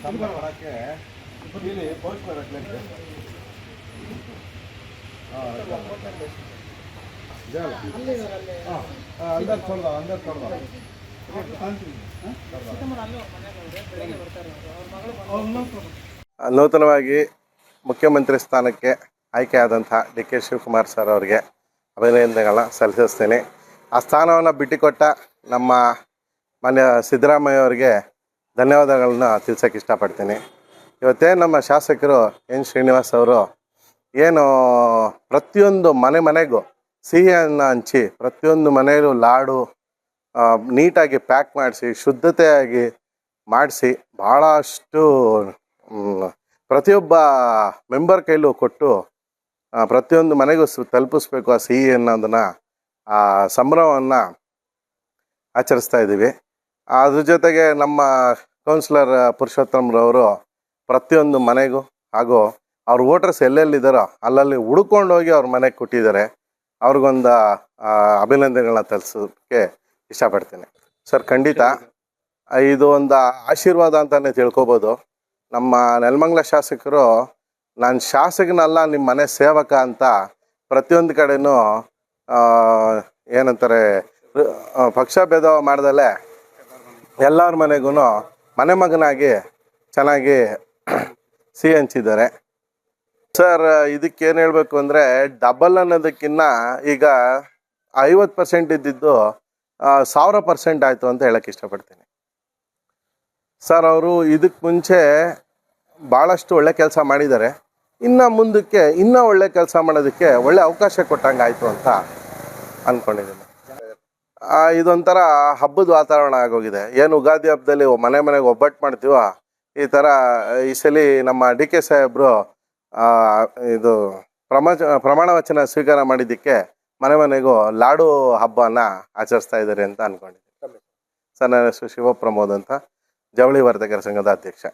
सामने बड़ा ಇಲ್ಲಿ ಪೋಸ್ಟ್ ಬರಕ್ಕೆ अंदर छोड़ दो अंदर छोड़ दो ನೂತನವಾಗಿ ಮುಖ್ಯಮಂತ್ರಿ ಸ್ಥಾನಕ್ಕೆ ಆಯ್ಕೆಯಾದಂಥ ಡಿ ಕೆ ಶಿವಕುಮಾರ್ ಸರ್ ಅವರಿಗೆ ಅಭಿನಂದನೆಗಳನ್ನ ಸಲ್ಲಿಸ್ತೀನಿ. ಆ ಸ್ಥಾನವನ್ನು ಬಿಟ್ಟುಕೊಟ್ಟ ನಮ್ಮ ಮಾನ್ಯ ಸಿದ್ದರಾಮಯ್ಯ ಅವರಿಗೆ ಧನ್ಯವಾದಗಳನ್ನ ತಿಳಿಸೋಕೆ ಇಷ್ಟಪಡ್ತೀನಿ. ಇವತ್ತೇ ನಮ್ಮ ಶಾಸಕರು ಎನ್ ಶ್ರೀನಿವಾಸ್ ಅವರು ಏನು ಪ್ರತಿಯೊಂದು ಮನೆಗೂ ಸಿಹಿಯನ್ನು ಹಂಚಿ ಪ್ರತಿಯೊಂದು ಮನೆಯಲ್ಲೂ ಲಾಡು ನೀಟಾಗಿ ಪ್ಯಾಕ್ ಮಾಡಿಸಿ ಶುದ್ಧತೆಯಾಗಿ ಮಾಡಿಸಿ ಭಾಳಷ್ಟು ಪ್ರತಿಯೊಬ್ಬ ಮೆಂಬರ್ ಕೈಲೂ ಕೊಟ್ಟು ಪ್ರತಿಯೊಂದು ಮನೆಗೂ ತಲುಪಿಸ್ಬೇಕು ಆ ಸಿಹಿ ಅನ್ನೋದನ್ನು ಆ ಸಂಭ್ರಮವನ್ನು ಆಚರಿಸ್ತಾ ಇದ್ದೀವಿ. ಅದ್ರ ಜೊತೆಗೆ ನಮ್ಮ ಕೌನ್ಸಿಲರ್ ಪುರುಷೋತ್ತಮ್ರವರು ಪ್ರತಿಯೊಂದು ಮನೆಗೂ ಹಾಗೂ ಅವ್ರ ವೋಟರ್ಸ್ ಎಲ್ಲೆಲ್ಲಿದ್ದಾರೋ ಅಲ್ಲಲ್ಲಿ ಹುಡ್ಕೊಂಡೋಗಿ ಅವ್ರ ಮನೆಗೆ ಕೊಟ್ಟಿದ್ದಾರೆ. ಅವ್ರಿಗೊಂದು ಅಭಿನಂದನೆಗಳನ್ನ ತಲ್ಸೋಕ್ಕೆ ಇಷ್ಟಪಡ್ತೀನಿ. ಸರ್, ಖಂಡಿತ ಇದು ಒಂದು ಆಶೀರ್ವಾದ ಅಂತಲೇ ತಿಳ್ಕೊಬೋದು. ನಮ್ಮ ನೆಲಮಂಗಲ ಶಾಸಕರು ನಾನು ಶಾಸಕನಲ್ಲ ನಿಮ್ಮ ಮನೆ ಸೇವಕ ಅಂತ ಪ್ರತಿಯೊಂದು ಕಡೆನೂ ಏನಂತಾರೆ ಪಕ್ಷ ಭೇದ ಮಾಡ್ದಲೇ ಎಲ್ಲರ ಮನೆಗೂ ಮನೆ ಮಗನಾಗಿ ಚೆನ್ನಾಗಿ ಸಿಹಿ ಹಂಚಿದ್ದಾರೆ. ಸರ್, ಇದಕ್ಕೇನು ಹೇಳಬೇಕು ಅಂದರೆ ಡಬಲ್ ಅನ್ನೋದಕ್ಕಿಂತ ಈಗ 50% ಇದ್ದಿದ್ದು 1000% ಆಯಿತು ಅಂತ ಹೇಳೋಕ್ಕೆ ಇಷ್ಟಪಡ್ತೀನಿ. ಸರ್, ಅವರು ಇದಕ್ಕೆ ಮುಂಚೆ ಭಾಳಷ್ಟು ಒಳ್ಳೆ ಕೆಲಸ ಮಾಡಿದ್ದಾರೆ. ಇನ್ನು ಮುಂದಕ್ಕೆ ಇನ್ನೂ ಒಳ್ಳೆ ಕೆಲಸ ಮಾಡೋದಕ್ಕೆ ಒಳ್ಳೆ ಅವಕಾಶ ಕೊಟ್ಟಂಗೆ ಆಯಿತು ಅಂತ ಅಂದ್ಕೊಂಡಿದ್ದೀನಿ. ಇದೊಂಥರ ಹಬ್ಬದ ವಾತಾವರಣ ಆಗೋಗಿದೆ. ಏನು ಉಗಾದಿ ಹಬ್ಬದಲ್ಲಿ ಮನೆಗೆ ಒಬ್ಬಟ್ಟು ಮಾಡ್ತೀವೋ ಈ ಥರ ಈ ಸಲ ನಮ್ಮ ಡಿ ಕೆ ಸಾಹೇಬರು ಇದು ಪ್ರಮಾಣ ವಚನ ಸ್ವೀಕಾರ ಮಾಡಿದ್ದಕ್ಕೆ ಮನೆಗೂ ಲಾಡು ಹಬ್ಬನ ಆಚರಿಸ್ತಾ ಇದ್ದಾರೆ ಅಂತ ಅಂದ್ಕೊಂಡಿದ್ದೀನಿ. ಸರ್, ನನ್ನ ಹೆಸರು ಶಿವಪ್ರಮೋದ್ ಅಂತ, ಜವಳಿ ವರ್ತಕರ ಸಂಘದ ಅಧ್ಯಕ್ಷ.